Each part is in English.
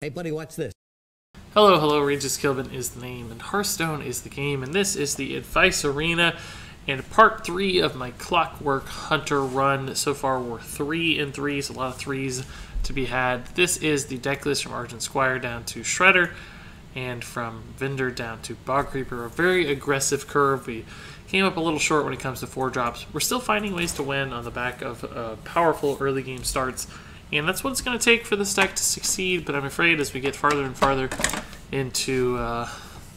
Hey, buddy, watch this. Hello, hello, Regis Kilvin is the name, and Hearthstone is the game, and this is the Advice Arena, and part 3 of my Clockwork Hunter run. So far, we're 3 in 3s, a lot of 3s to be had. This is the deck list from Argent Squire down to Shredder, and from Vendor down to Bog Creeper. A very aggressive curve. We came up a little short when it comes to 4-drops. We're still finding ways to win on the back of powerful early game starts. And that's what it's going to take for this deck to succeed, but I'm afraid as we get farther and farther into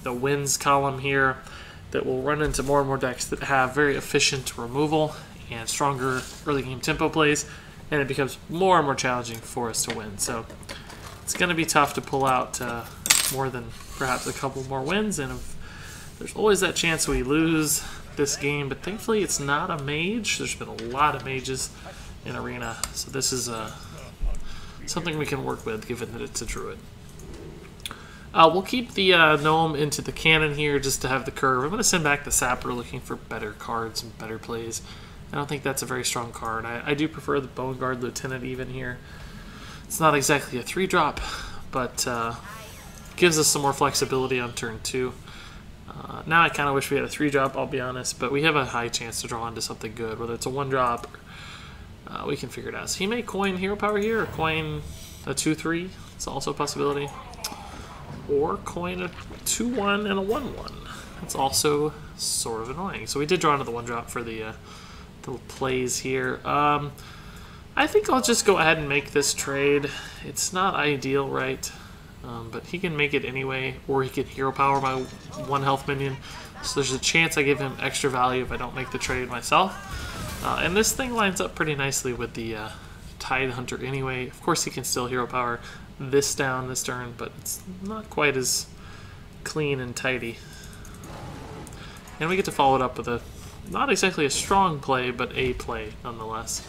the wins column here, that we'll run into more and more decks that have very efficient removal and stronger early game tempo plays, and it becomes more and more challenging for us to win. So it's going to be tough to pull out more than perhaps a couple more wins, and there's always that chance we lose this game, but thankfully it's not a mage. There's been a lot of mages in Arena, so this is something we can work with, given that it's a druid. We'll keep the gnome into the cannon here just to have the curve. I'm going to send back the sapper looking for better cards and better plays. I don't think that's a very strong card. I do prefer the Bone Guard Lieutenant even here. It's not exactly a 3-drop, but gives us some more flexibility on turn 2. Now I kind of wish we had a 3-drop, I'll be honest, but we have a high chance to draw into something good, whether it's a 1-drop or we can figure it out. So he may coin Hero Power here, or coin a 2-3. It's also a possibility. Or coin a 2-1 and a 1-1. That's also sort of annoying. So we did draw into the 1-drop for the plays here. I think I'll just go ahead and make this trade. It's not ideal, right? But he can make it anyway, or he can Hero Power my 1 health minion. So there's a chance I give him extra value if I don't make the trade myself. And this thing lines up pretty nicely with the Tide Hunter anyway. Of course he can still Hero Power this down this turn, but it's not quite as clean and tidy. And we get to follow it up with a, not exactly a strong play, but a play nonetheless.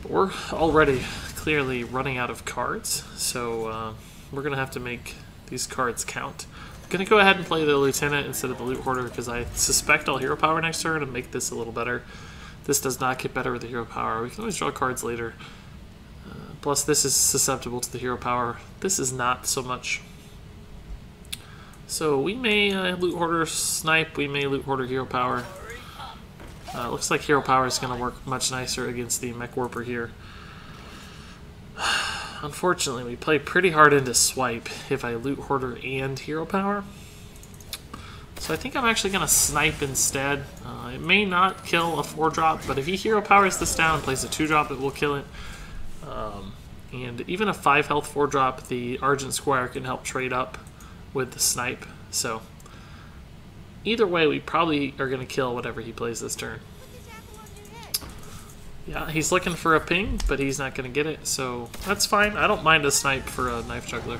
But we're already clearly running out of cards, so we're going to have to make these cards count. I'm going to go ahead and play the Lieutenant instead of the Loot Hoarder because I suspect I'll Hero Power next turn and make this a little better. This does not get better with the Hero Power. We can always draw cards later. Plus this is susceptible to the Hero Power. This is not so much. So we may Loot Hoarder Snipe, we may Loot Hoarder Hero Power. Looks like Hero Power is going to work much nicer against the Mech Warper here. Unfortunately, we play pretty hard into Swipe if I Loot Hoarder and Hero Power. So I think I'm actually going to Snipe instead. It may not kill a 4-drop, but if he Hero Powers this down and plays a 2-drop, it will kill it. And even a 5 health 4-drop, the Argent Squire can help trade up with the Snipe. So either way, we probably are going to kill whatever he plays this turn. Yeah, he's looking for a ping, but he's not going to get it, so that's fine. I don't mind a Snipe for a Knife Juggler.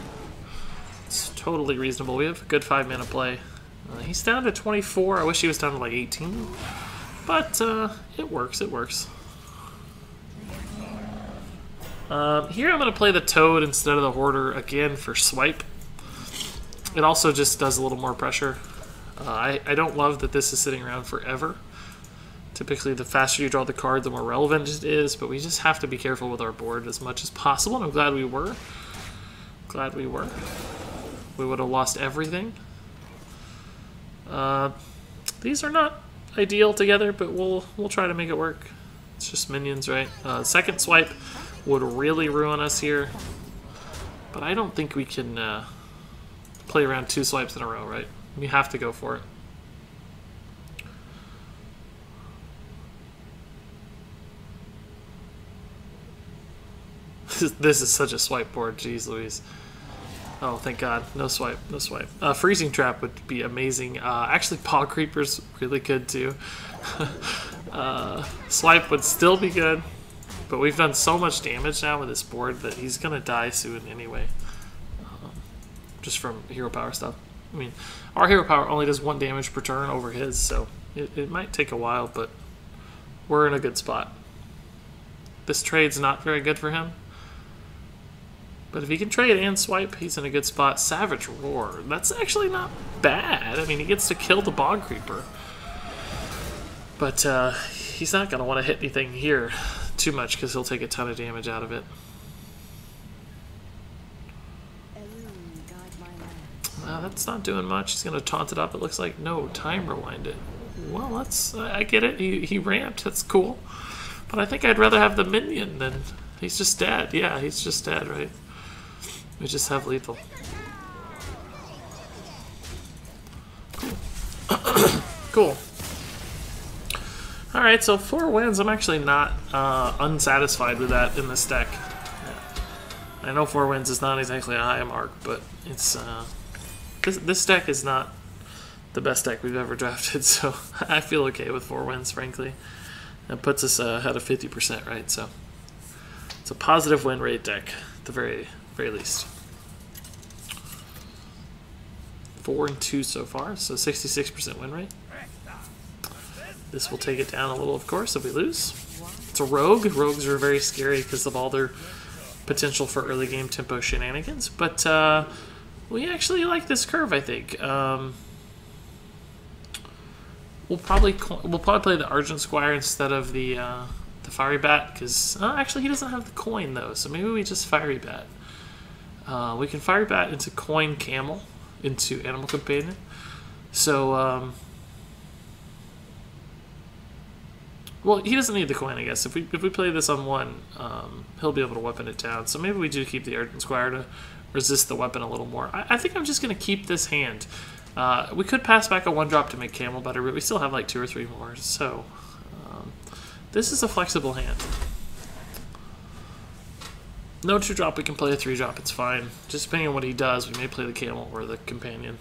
It's totally reasonable. We have a good 5-mana play. He's down to 24. I wish he was down to like 18. But it works, it works. Here I'm going to play the Toad instead of the Hoarder again for Swipe. It also just does a little more pressure. I don't love that this is sitting around forever. Typically, the faster you draw the card, the more relevant it is, but we just have to be careful with our board as much as possible, and I'm glad we were. Glad we were. We would have lost everything. These are not ideal together, but we'll try to make it work. It's just minions, right? Second Swipe would really ruin us here, but I don't think we can play around 2 swipes in a row, right? We have to go for it. This is such a swipe board, jeez Louise. Oh, thank God. No swipe, no swipe. Freezing Trap would be amazing. Actually, Paw Creeper's really good too. Swipe would still be good, but we've done so much damage now with this board that he's going to die soon anyway. Just from Hero Power stuff. I mean, our Hero Power only does 1 damage per turn over his, so it might take a while, but we're in a good spot. This trade's not very good for him. But if he can trade and swipe, he's in a good spot. Savage Roar. That's actually not bad. I mean, he gets to kill the Bog Creeper. But he's not going to want to hit anything here too much because he'll take a ton of damage out of it. That's not doing much. He's going to taunt it up. It looks like no, time rewind it. Well, that's I get it. He ramped. That's cool. But I think I'd rather have the minion than he's just dead. Yeah, he's just dead, right? We just have lethal. Cool. Cool. Alright, so 4 wins. I'm actually not unsatisfied with that in this deck. I know 4 wins is not exactly a high mark, but it's this deck is not the best deck we've ever drafted, so I feel okay with 4 wins, frankly. That puts us ahead of 50%, right? So it's a positive win rate deck, at the very least. 4 and 2 so far, so 66% win rate. This will take it down a little, of course, if we lose. It's a rogue. Rogues are very scary because of all their potential for early game tempo shenanigans, but we actually like this curve, I think. We'll probably play the Argent Squire instead of the Fiery Bat, because actually he doesn't have the coin though, so maybe we just Fiery Bat. We can Fiery Bat into Coin Camel, into Animal Companion. So well, he doesn't need the coin, I guess. If we play this on 1, he'll be able to weapon it down. So maybe we do keep the Argent Squire to resist the weapon a little more. I think I'm just going to keep this hand. We could pass back a 1-drop to make Camel better, but we still have like 2 or 3 more. So this is a flexible hand. No 2-drop, we can play a 3-drop. It's fine. Just depending on what he does, we may play the Camel or the Companion.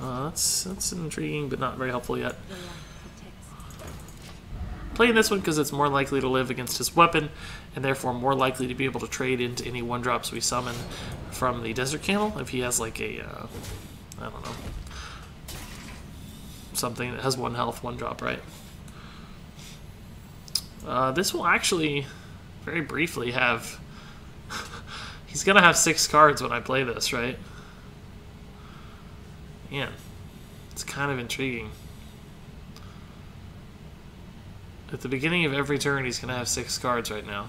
That's intriguing, but not very helpful yet. Playing this one because it's more likely to live against his weapon, and therefore more likely to be able to trade into any 1-drops we summon from the Desert Camel. If he has like a, I don't know, something that has 1 health, 1-drop, right? This will actually, very briefly, have... he's going to have 6 cards when I play this, right? Man, it's kind of intriguing. At the beginning of every turn, he's going to have 6 cards right now.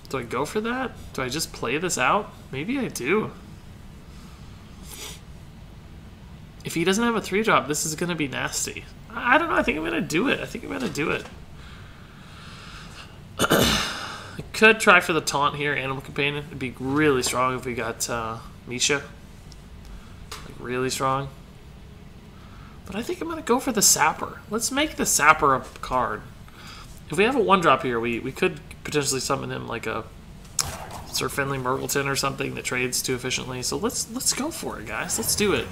Do I go for that? Do I just play this out? Maybe I do. If he doesn't have a 3-drop, this is going to be nasty. I don't know. I think I'm going to do it. I think I'm going to do it. I could try for the taunt here, Animal Companion. It'd be really strong if we got Misha. Like, really strong. But I think I'm going to go for the Sapper. Let's make the Sapper a card. If we have a 1-drop here, we could potentially summon him like a Sir Finley Murgleton or something that trades too efficiently. So let's go for it, guys. Let's do it.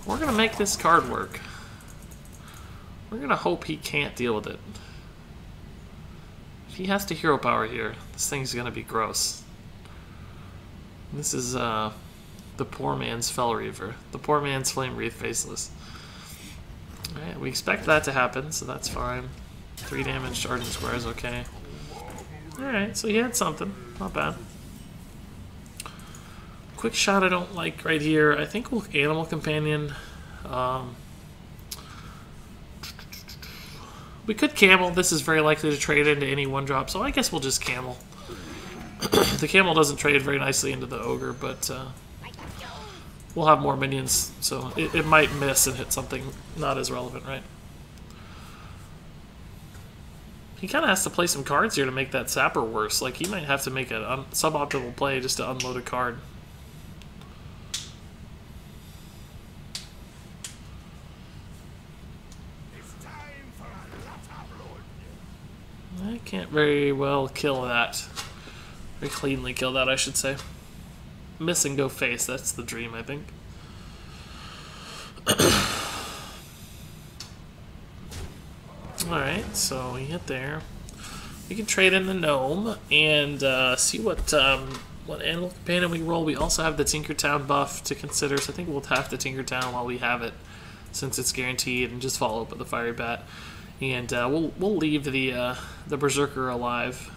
We're going to make this card work. We're going to hope he can't deal with it. If he has to hero power here, this thing's going to be gross. This is the poor man's Fell Reaver. The poor man's Flame Wreath Faceless. Alright, we expect that to happen, so that's fine. 3 damage, Argent Square is okay. Alright, so he had something. Not bad. Quick shot I don't like right here. I think we'll Animal Companion. We could Camel. This is very likely to trade into any 1-drop, so I guess we'll just Camel. The Camel doesn't trade very nicely into the Ogre, but we'll have more minions, so it might miss and hit something not as relevant, right? He kind of has to play some cards here to make that Sapper worse. Like, he might have to make a suboptimal play just to unload a card. I can't very well kill that. Very cleanly kill that, I should say. Miss and go face, that's the dream, I think. Alright, so we hit there. We can trade in the Gnome and see what Animal Companion we roll. We also have the Tinkertown buff to consider, so I think we'll tap the Tinkertown while we have it, since it's guaranteed, and just follow up with the Fiery Bat. And we'll leave the Berserker alive.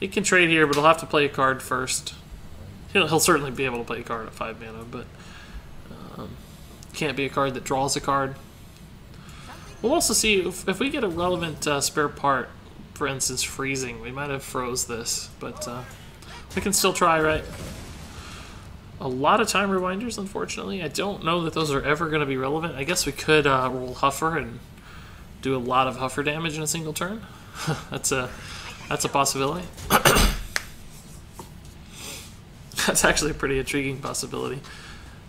It can trade here, but he'll have to play a card first. He'll certainly be able to play a card at 5 mana, but can't be a card that draws a card. We'll also see if we get a relevant spare part for instance, freezing. We might have froze this, but we can still try, right? A lot of time rewinders, unfortunately. I don't know that those are ever going to be relevant. I guess we could roll Huffer and do a lot of Huffer damage in a single turn. That's a possibility. That's actually a pretty intriguing possibility.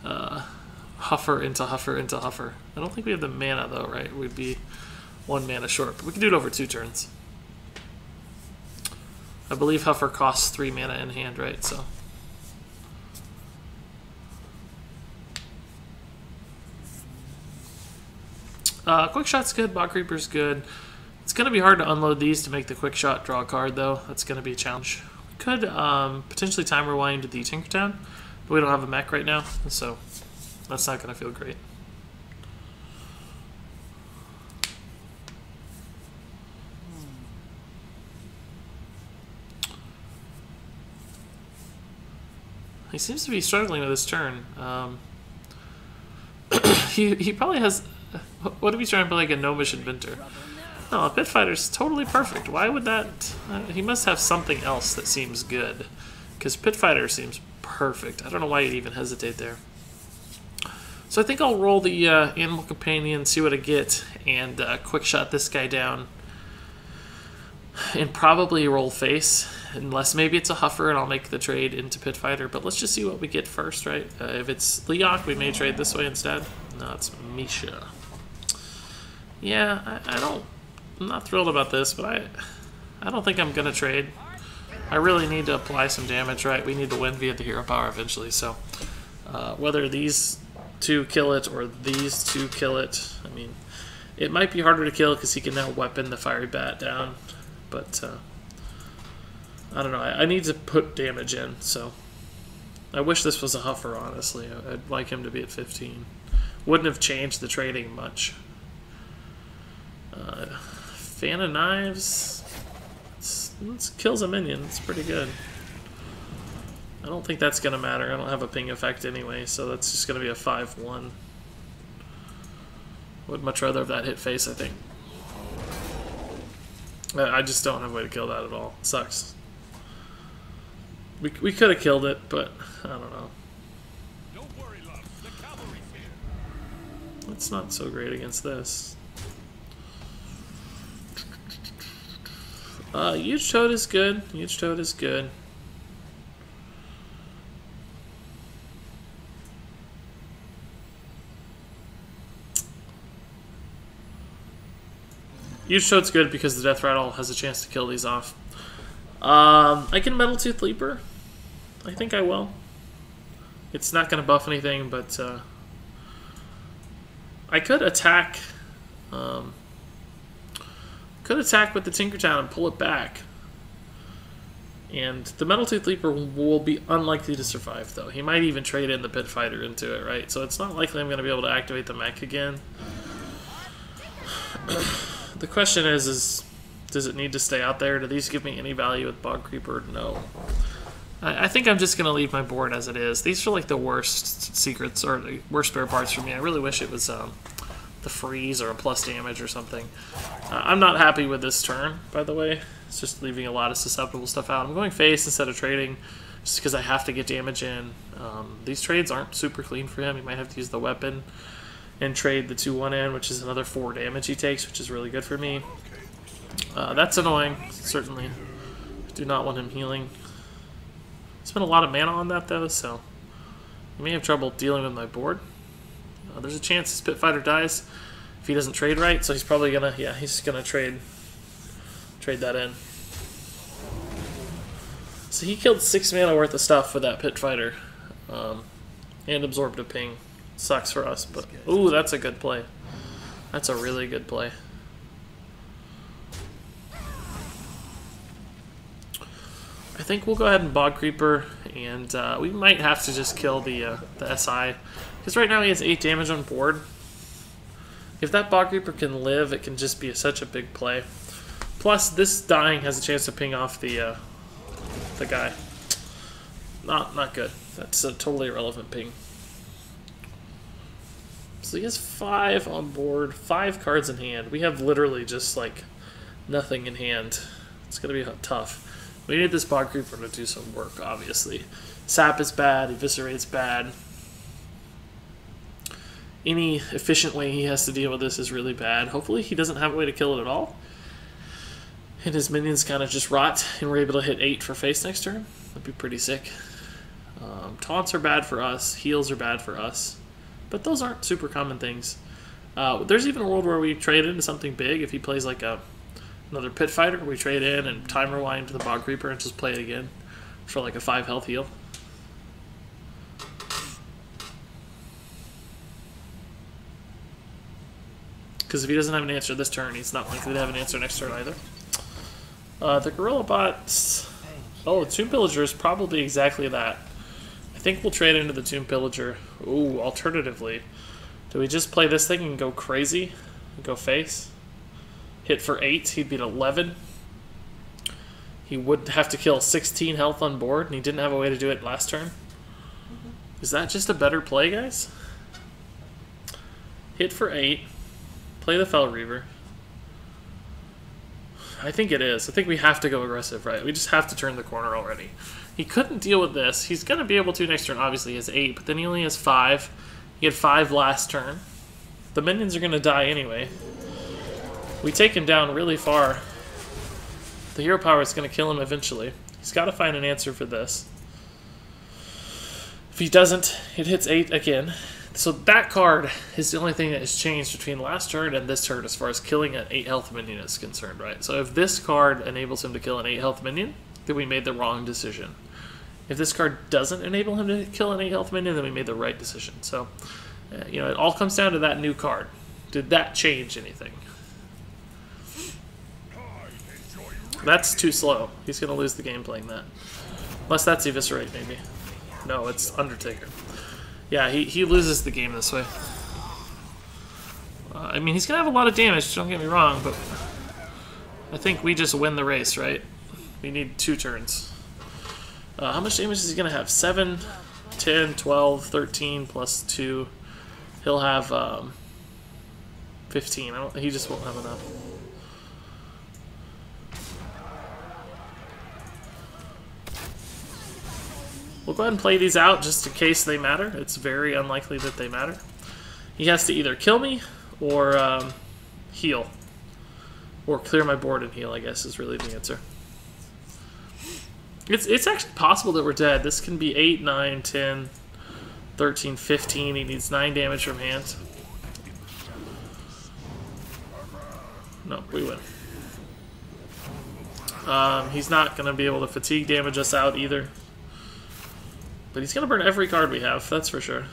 Huffer into Huffer into Huffer. I don't think we have the mana though, right? We'd be 1 mana short, but we can do it over 2 turns. I believe Huffer costs 3 mana in hand, right? So. Quick Shot's good, Bog Creeper's good. It's going to be hard to unload these to make the Quick Shot draw a card, though. That's going to be a challenge. We could potentially time rewind the Tinkertown, but we don't have a mech right now, so that's not going to feel great. He seems to be struggling with his turn. He probably has... What if he's trying to play like a Gnomish Inventor? No, a Pit Fighter's totally perfect. Why would that... he must have something else that seems good. Because Pit Fighter seems perfect. I don't know why you'd even hesitate there. So I think I'll roll the Animal Companion, see what I get, and Quick Shot this guy down. And probably roll face. Unless maybe it's a Huffer and I'll make the trade into Pit Fighter. But let's just see what we get first, right? If it's Leok, we may trade this way instead. No, it's Misha. Yeah, I'm not thrilled about this, but I don't think I'm going to trade. I really need to apply some damage, right? We need to win via the hero power eventually, so whether these 2 kill it or these 2 kill it, I mean, it might be harder to kill because he can now weapon the Fiery Bat down, but I don't know. I need to put damage in, so I wish this was a Huffer, honestly. I'd like him to be at 15. Wouldn't have changed the trading much. Fan of Knives. It kills a minion. It's pretty good. I don't think that's going to matter. I don't have a ping effect anyway, so that's just going to be a 5-1. Would much rather have that hit face, I think. I just don't have a way to kill that at all. It sucks. We could have killed it, but I don't know. Don't worry, love. The cavalry's here. It's not so great against this. Huge Toad is good. Huge Toad is good. Huge Toad's good because the Death Rattle has a chance to kill these off. I can Metal Tooth Leaper. I think I will. It's not going to buff anything, but I could attack. Could attack with the Tinkertown and pull it back. And the Metal Tooth Leaper will be unlikely to survive, though. He might even trade in the Pit Fighter into it, right? So it's not likely I'm going to be able to activate the mech again. The question is does it need to stay out there? Do these give me any value with Bog Creeper? No. I think I'm just going to leave my board as it is. These are like the worst secrets, or the worst spare parts for me. I really wish it was the freeze or a plus damage or something. I'm not happy with this turn, by the way. It's just leaving a lot of susceptible stuff out. I'm going face instead of trading just because I have to get damage in. These trades aren't super clean for him. He might have to use the weapon and trade the 2-1 in, which is another 4 damage he takes, which is really good for me. That's annoying, certainly. I do not want him healing. Spent a lot of mana on that, though, so I may have trouble dealing with my board. There's a chance his Pit Fighter dies if he doesn't trade right, so he's probably gonna, yeah, he's gonna trade that in. So he killed 6 mana worth of stuff with that Pit Fighter, and absorbed a ping. Sucks for us, but ooh, that's a good play. That's a really good play. I think we'll go ahead and Bog Creeper, and we might have to just kill the SI, because right now he has 8 damage on board. If that Bog Creeper can live, it can just be such a big play. Plus, this dying has a chance to ping off the guy. Not good. That's a totally irrelevant ping. So he has 5 on board, 5 cards in hand. We have literally just like nothing in hand. It's going to be tough. We need this Bog Creeper to do some work, obviously. Sap is bad, Eviscerate's bad. Any efficient way he has to deal with this is really bad. Hopefully he doesn't have a way to kill it at all. And his minions kind of just rot, and we're able to hit 8 for face next turn. That'd be pretty sick. Taunts are bad for us, heals are bad for us. But those aren't super common things. There's even a world where we trade into something big. If he plays like another Pit Fighter, we trade in and time rewind to the Bog Creeper and just play it again for like a 5 health heal. Because if he doesn't have an answer this turn, he's not likely to have an answer next turn either. The Gorilla Bots... Oh, Tomb Pillager is probably exactly that. I think we'll trade into the Tomb Pillager. Ooh, alternatively, do we just play this thing and go crazy? And go face? Hit for 8, he'd be at 11. He would have to kill 16 health on board, and he didn't have a way to do it last turn. Is that just a better play, guys? Hit for 8. Play the Fel Reaver. I think it is. I think we have to go aggressive, right? We just have to turn the corner already. He couldn't deal with this. He's going to be able to next turn. Obviously, he has 8, but then he only has 5. He had 5 last turn. The minions are going to die anyway. We take him down really far. The hero power is going to kill him eventually. He's got to find an answer for this. If he doesn't, it hits 8 again. So that card is the only thing that has changed between last turn and this turn as far as killing an 8 health minion is concerned, right? So if this card enables him to kill an 8 health minion, then we made the wrong decision. If this card doesn't enable him to kill an 8 health minion, then we made the right decision. So, you know, it all comes down to that new card. Did that change anything? That's too slow. He's going to lose the game playing that. Unless that's Eviscerate, maybe. No, it's Undertaker. Yeah, he loses the game this way. I mean, he's going to have a lot of damage, don't get me wrong, but I think we just win the race, right? We need 2 turns. How much damage is he going to have? 7, 10, 12, 13, plus 2. He'll have 15. He just won't have enough. We'll go ahead and play these out just in case they matter. It's very unlikely that they matter. He has to either kill me or heal. Or clear my board and heal, I guess, is really the answer. It's actually possible that we're dead. This can be 8, 9, 10, 13, 15. He needs 9 damage from hand. No, we win. He's not going to be able to fatigue damage us out either. But he's going to burn every card we have, that's for sure.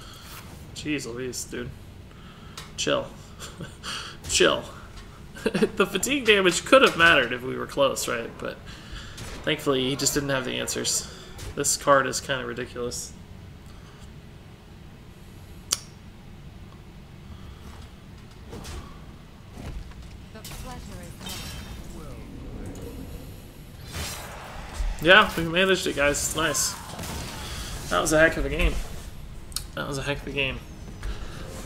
Jeez Louise, dude. Chill. Chill. The fatigue damage could have mattered if we were close, right? But thankfully, he just didn't have the answers. This card is kind of ridiculous. Yeah, we managed it, guys. It's nice. That was a heck of a game. That was a heck of a game.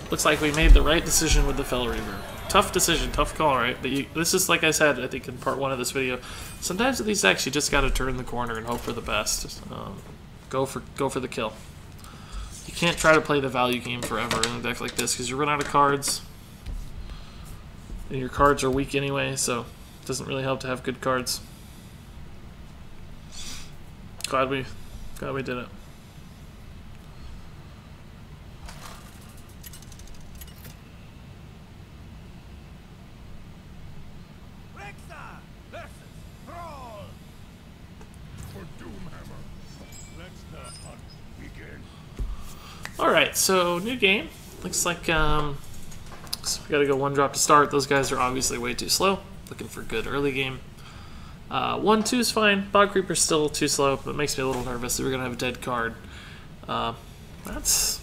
Looks like we made the right decision with the Fel Reaver. Tough decision, tough call, right? But this is, like I said, I think in part 1 of this video, sometimes with these decks, you just got to turn the corner and hope for the best. Go for the kill. You can't try to play the value game forever in a deck like this, because you run out of cards. And your cards are weak anyway, so it doesn't really help to have good cards. Glad we did it. Alright, so new game. Looks like so we gotta go 1 drop to start. Those guys are obviously way too slow. Looking for good early game. 1-2 is fine. Bog Creeper's still too slow, but it makes me a little nervous that we're gonna have a dead card. That's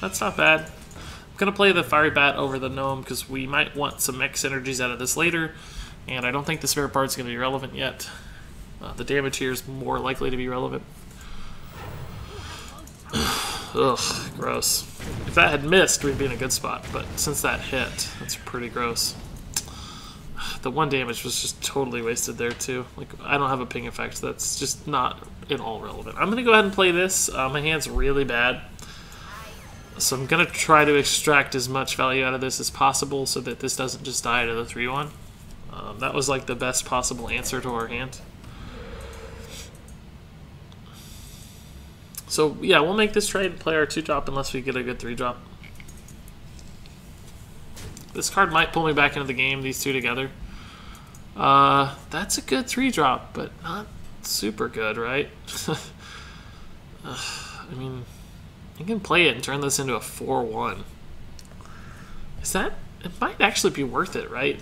not bad. I'm gonna play the Fiery Bat over the Gnome because we might want some mech synergies out of this later, and I don't think the spare part's gonna be relevant yet. The damage here is more likely to be relevant. Ugh, gross. If that had missed, we'd be in a good spot, but since that hit, that's pretty gross. the 1 damage was just totally wasted there too. Like, I don't have a ping effect, so that's just not at all relevant. I'm gonna go ahead and play this. My hand's really bad, so I'm gonna try to extract as much value out of this as possible so that this doesn't just die to the 3-1. That was like the best possible answer to our hand. So yeah, we'll make this trade and play our 2-drop unless we get a good 3-drop. This card might pull me back into the game, these two together. That's a good 3-drop, but not super good, right? I mean, you can play it and turn this into a 4-1. Is that... It might actually be worth it, right?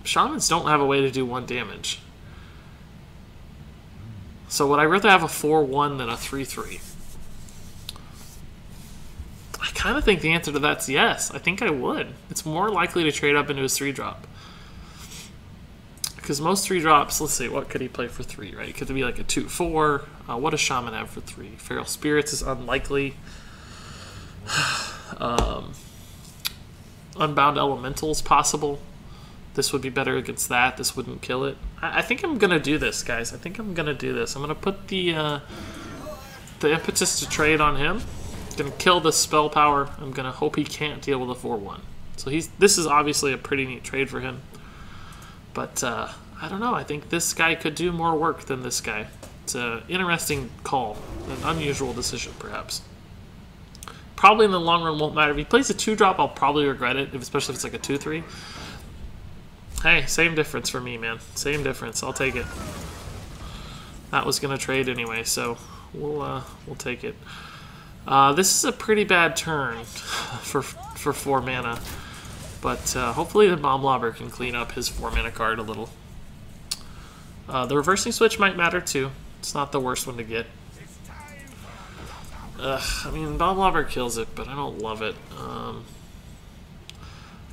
Shamans don't have a way to do 1 damage. So would I rather have a 4-1 than a 3-3? I kind of think the answer to that's yes. I think I would. It's more likely to trade up into his 3-drop. Because most 3-drops, let's see, what could he play for 3, right? Could it be like a 2-4? What does Shaman have for 3? Feral Spirits is unlikely. Unbound Elemental is possible. This would be better against that. This wouldn't kill it. I think I'm going to do this, guys. I think I'm going to do this. I'm going to put the impetus to trade on him. Going to kill the spell power. I'm going to hope he can't deal with a 4-1. So this is obviously a pretty neat trade for him. But I don't know. I think this guy could do more work than this guy. It's an interesting call. An unusual decision, perhaps. Probably in the long run won't matter. If he plays a 2-drop, I'll probably regret it, especially if it's like a 2-3. Hey, same difference for me, man. Same difference. I'll take it. That was going to trade anyway, so we'll take it. This is a pretty bad turn for 4 mana. But hopefully the Bomb Lobber can clean up his 4 mana card a little. The reversing switch might matter too. It's not the worst one to get. I mean, Bomb Lobber kills it, but I don't love it.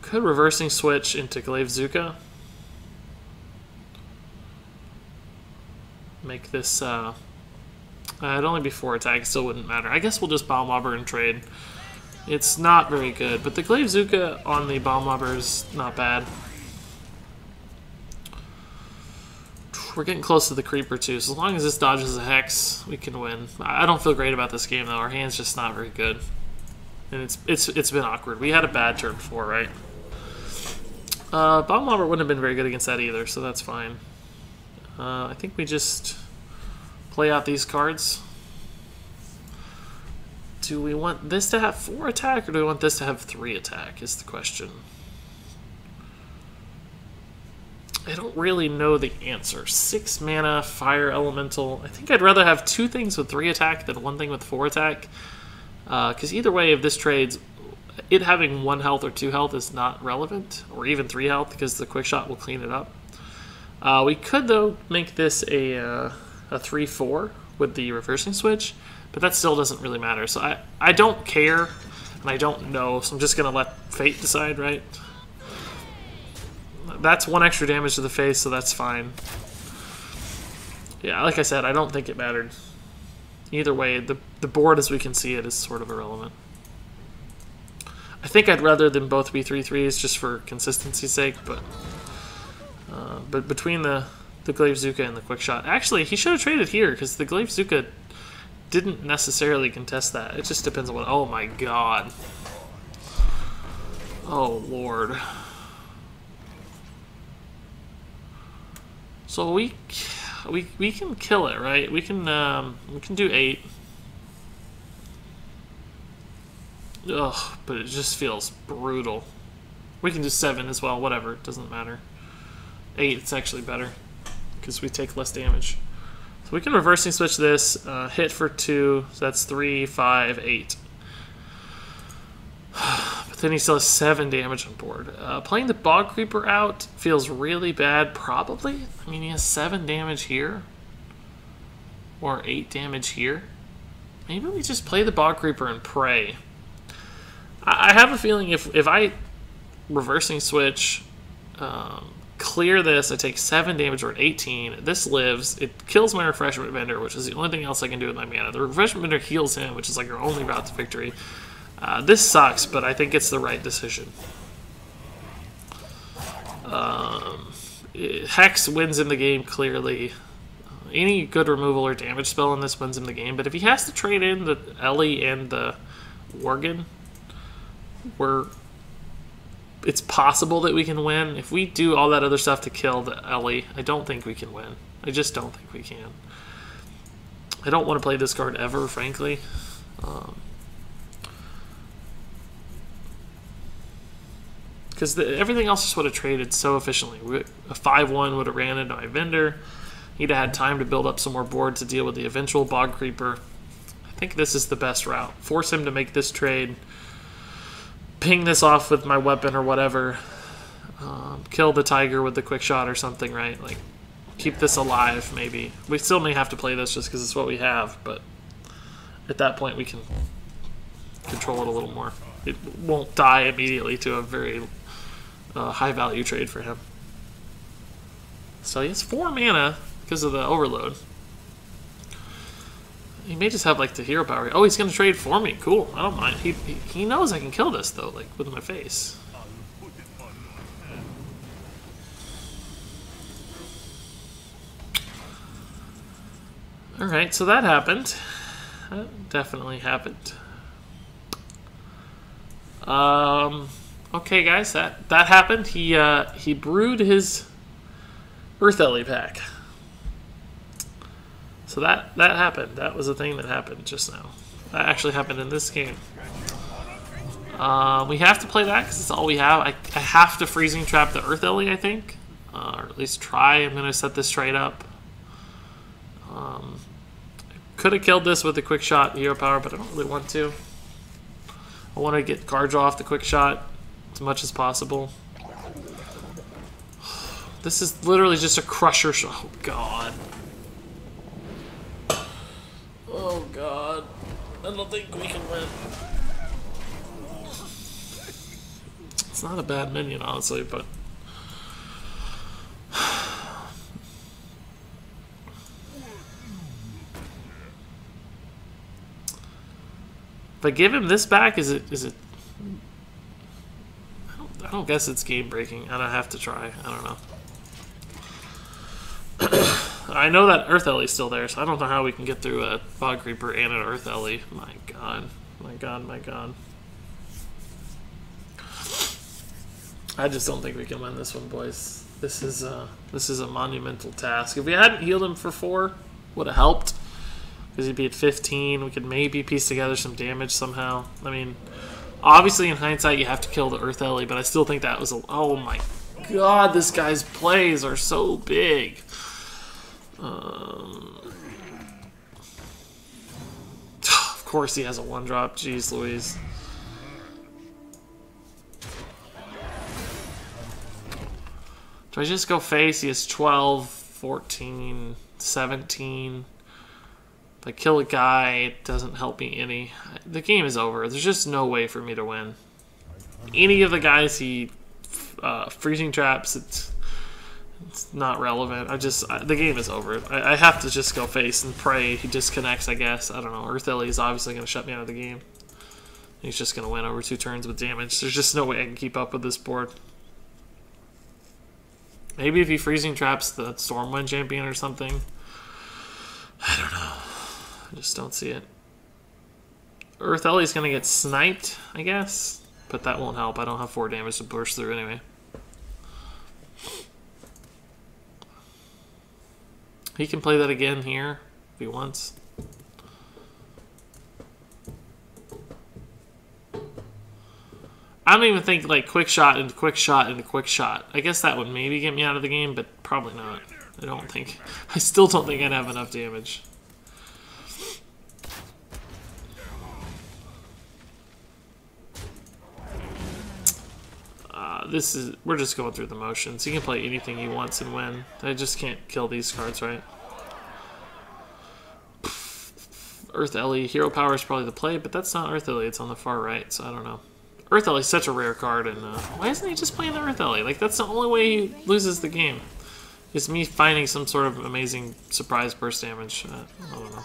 Could reversing switch into Glaive Zuka. Make this... it'd only be 4 attack, it still wouldn't matter. I guess we'll just Bomb Lobber and trade. It's not very good, but the Glaive Zuka on the Bomb Lobber is not bad. We're getting close to the Creeper too, so as long as this dodges a Hex, we can win. I don't feel great about this game though. Our hand's just not very good. And it's been awkward. We had a bad turn before, right? Bomb Lobber wouldn't have been very good against that either, so that's fine. I think we just play out these cards. Do we want this to have 4 attack, or do we want this to have 3 attack, is the question. I don't really know the answer. 6 mana, Fire Elemental. I think I'd rather have 2 things with 3 attack than 1 thing with 4 attack. Because either way, if this trades, it having 1 health or 2 health is not relevant, or even 3 health, because the quick shot will clean it up. We could, though, make this a 3-4 with the reversing switch, but that still doesn't really matter. So I don't care, and I don't know, so I'm just going to let fate decide, right? That's 1 extra damage to the face, so that's fine. Yeah, like I said, I don't think it mattered. Either way, the board as we can see it is sort of irrelevant. I think I'd rather them both be 3-3s just for consistency's sake, but between the Glaive Zuka and the quick shot, actually he should have traded here because the Glaive Zuka didn't necessarily contest that. It just depends on what. Oh my god. Oh lord. So we can kill it, right? We can do 8. Ugh, but it just feels brutal. We can do 7 as well, whatever, it doesn't matter. 8, it's actually better, because we take less damage. So we can reversing switch this, hit for 2, so that's 3, 5, 8. But then he still has 7 damage on board. Playing the Bog Creeper out feels really bad, probably. I mean, he has 7 damage here, or 8 damage here. Maybe we just play the Bog Creeper and pray. I have a feeling if I reversing switch, clear this, I take 7 damage or an 18. This lives. It kills my Refreshment Vendor, which is the only thing else I can do with my mana. The Refreshment Vendor heals him, which is like your only route to victory. This sucks, but I think it's the right decision. Hex wins in the game clearly. Any good removal or damage spell in this wins him the game, but if he has to trade in the Ellie and the Worgen, it's possible that we can win. If we do all that other stuff to kill the Ellie, I don't think we can win. I just don't think we can. I don't want to play this card ever, frankly. Because everything else just would have traded so efficiently. A 5-1 would have ran into my vendor. He'd have had time to build up some more board to deal with the eventual Bog Creeper. I think this is the best route. Force him to make this trade. Ping this off with my weapon or whatever. Kill the tiger with the quick shot or something, right? Like, keep this alive, maybe. We still may have to play this just because it's what we have, but at that point we can control it a little more. It won't die immediately to a very high value trade for him. So he has 4 mana because of the overload. He may just have like the hero power. Oh, he's going to trade for me. Cool. I don't mind. He knows I can kill this though, like with my face. Alright, so that happened. That definitely happened. Okay, guys, that happened. He brewed his Earth Ellie pack. So that happened. That was a thing that happened just now. That actually happened in this game. We have to play that because it's all we have. I have to freezing trap the Earth Ellie, I think, or at least try. I'm gonna set this trade up. Could have killed this with a quick shot hero power, but I don't really want to. I want to get card draw off the quick shot as much as possible. This is literally just a crusher shot. Oh god. Oh god. I don't think we can win. It's not a bad minion, honestly, but if I give him this back, is it? I don't guess it's game breaking. I don't have to try. I don't know. I know that Earth Ellie's still there, so I don't know how we can get through a Bog Creeper and an Earth Ellie. My god. My god, my god. I just don't think we can win this one, boys. This is a monumental task. If we hadn't healed him for 4, would have helped. Because he'd be at 15. We could maybe piece together some damage somehow. I mean, obviously in hindsight you have to kill the Earth Ellie, but I still think that was a... Oh my god, this guy's plays are so big. Of course he has a 1-drop. Jeez Louise. Do I just go face? He has 12, 14, 17. If I kill a guy, it doesn't help me any. The game is over. There's just no way for me to win. Any of the guys he freezing traps, it's not relevant. The game is over. I have to just go face and pray he disconnects, I guess. I don't know. Earth Ellie is obviously going to shut me out of the game. He's just going to win over 2 turns with damage. There's just no way I can keep up with this board. Maybe if he freezing traps the Stormwind champion or something. I don't know. I just don't see it. Earth Ellie's going to get sniped, I guess. But that won't help. I don't have 4 damage to burst through anyway. He can play that again here if he wants. I don't even think like quick shot into quick shot into quick shot. I guess that would maybe get me out of the game, but probably not. I still don't think I'd have enough damage. We're just going through the motions. He can play anything he wants and win. I just can't kill these cards, right? Earth Ellie, hero power is probably the play, but that's not Earth Ellie. It's on the far right, so I don't know. Earth Ellie's such a rare card, and why isn't he just playing the Earth Ellie? Like, that's the only way he loses the game. Is me finding some sort of amazing surprise burst damage. I don't know.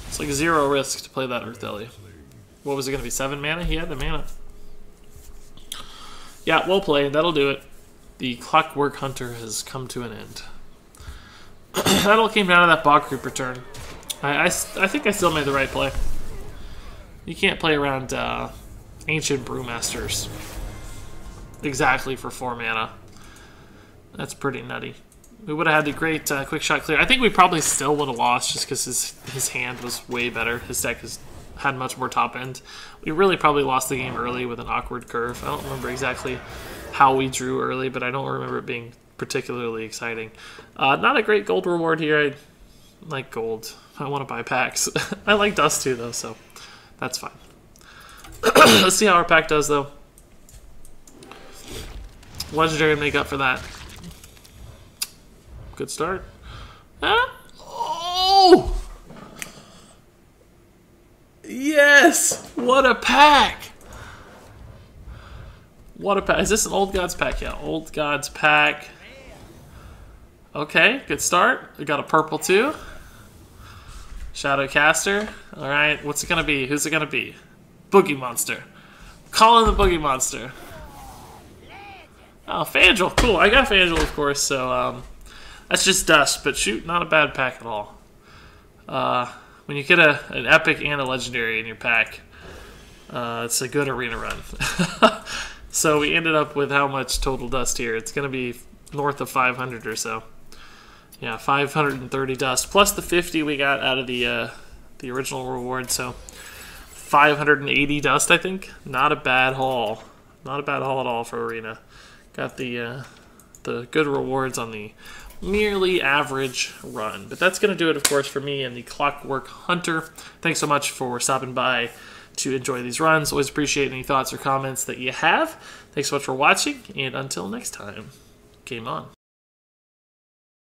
It's like 0 risk to play that Earth Ellie. What was it going to be? 7 mana? He had the mana. Yeah, well played. That'll do it. The Clockwork Hunter has come to an end. That all came down to that bog creeper turn. I think I still made the right play. You can't play around Ancient Brewmasters exactly for 4 mana. That's pretty nutty. We would have had the great quick shot clear. I think we probably still would have lost just because his hand was way better. His deck had much more top end. We really probably lost the game early with an awkward curve. I don't remember exactly how we drew early, but I don't remember it being particularly exciting. Not a great gold reward here. I like gold. I want to buy packs. I like dust too, though, so that's fine. Let's see how our pack does, though. Legendary make up for that. Good start. Ah. Oh! Yes! What a pack! What a pack. Is this an Old Gods pack? Yeah, Old Gods pack. Okay, good start. We got a purple too. Shadowcaster. Alright, what's it gonna be? Who's it gonna be? Boogie Monster. Calling the Boogie Monster. Oh, Fangel. Cool. I got Fangel, of course, so that's just dust, but shoot, not a bad pack at all. When you get an epic and a legendary in your pack, it's a good arena run. So we ended up with how much total dust here? It's going to be north of 500 or so. Yeah, 530 dust, plus the 50 we got out of the original reward, so 580 dust, I think. Not a bad haul. Not a bad haul at all for arena. Got the good rewards on the nearly average run. But that's going to do it, of course, for me and the Clockwork Hunter. Thanks so much for stopping by to enjoy these runs. Always appreciate any thoughts or comments that you have. Thanks so much for watching, and until next time, game on.